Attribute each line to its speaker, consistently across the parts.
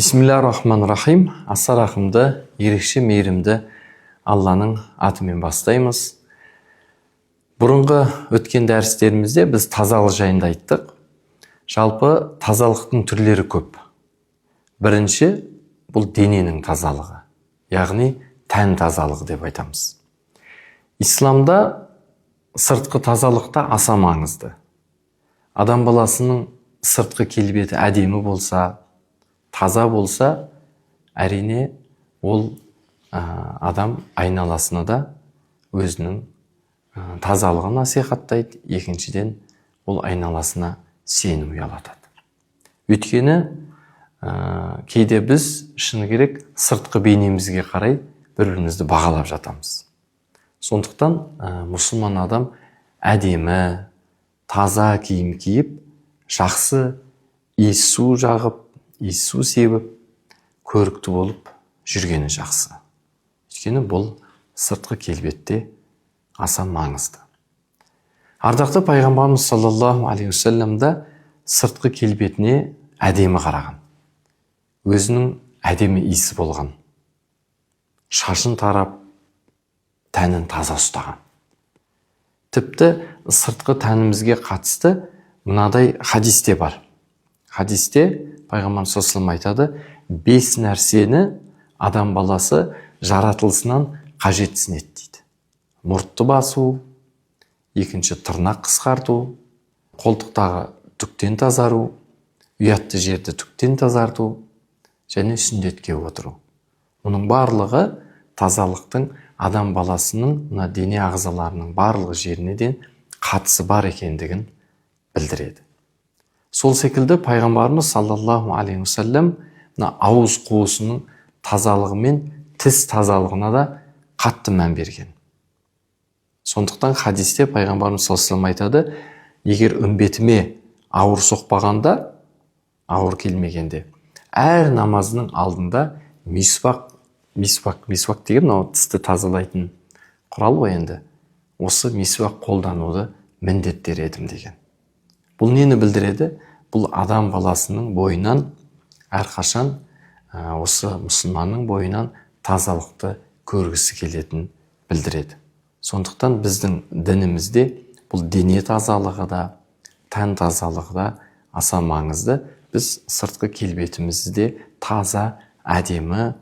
Speaker 1: Бисмиллахир-рахманир-рахим. Аса рахымды, ерекше мейірімді Алланың атымен бастаймыз. Бұрынғы өткен дәрістерімізде біз тазалық жайында айттық. Жалпы тазалықтың түрлері көп. Бірінші, бұл дененің тазалығы, яғни тән тазалығы деп айтамыз. Исламда сыртқы тазалықта аса маңызды. Адам баласының сыртқы келбеті әдемі болса, таза болса, әрине ол адам айналасына да өзінің тазалығын насихаттайды. Екіншіден, ол айналасына сенім ұялатады. Өйткені кейде біз шыны керек сыртқы бейнемізге қарай бір-бірімізді бағалап жатамыз. Сондықтан мұсылман адам әдемі, таза киім киіп, жақсы иіссу жағып, иіссу себіп, көрікті болып жүргені жақсы. Өйткені бұл сыртқы келбетте аса маңызды. Ардақты пайғамбарымыз саллаллаху алейхи уассалам да сыртқы келбетіне әдемі қараған. Өзінің әдемі иісі болған. Шашын тарап, тәнін таза ұстаған. Тіпті сыртқы тәнімізге қатысты мынадай хадисте бар. Хадисте пайғамбарымыз саллаллаху алейхи айтады: 5 нәрсені адам баласы жаратылысынан қажетсінеді дейді. Мұртты басу, екінші тырнақ қысқарту, қолтықтағы түктен тазару, ұятты жерді түктен тазарту және сүндетке отыру. Мұның барлығы тазалықтың адам баласының дене ағзаларының барлығы жеріне де қатысы бар екендігін білдіреді. Сол секілді пайғамбарымыз саллаллаху алейхи уассалам ауыз қуысының тазалығы мен тіс тазалығына да қатты мән берген. Сондықтан хадисте пайғамбарымыз саллаллаху алейхи айтады: егер үмбетіме ауыр соқпағанда, ауыр келмегенде, әр намазының алдында мисвак деген тісті тазалайтын құрал ғой енді. Осы мисвак қолдануды міндеттер едім деген. Бұл нені білдіреді? Бұл адам баласының бойынан әрқашан осы мұсылманның бойынан тазалықты көргісі келетінін білдіреді. Сондықтан біздің дінімізде бұл дене тазалығы да, тән тазалығы да аса маңызды. Біз сыртқы келбетімізді таза, әдемі,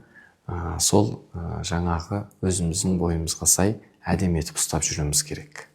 Speaker 1: сол жаңағы өзіміздің бойымызға сай әдемі етіп ұстап жүруіміз керек.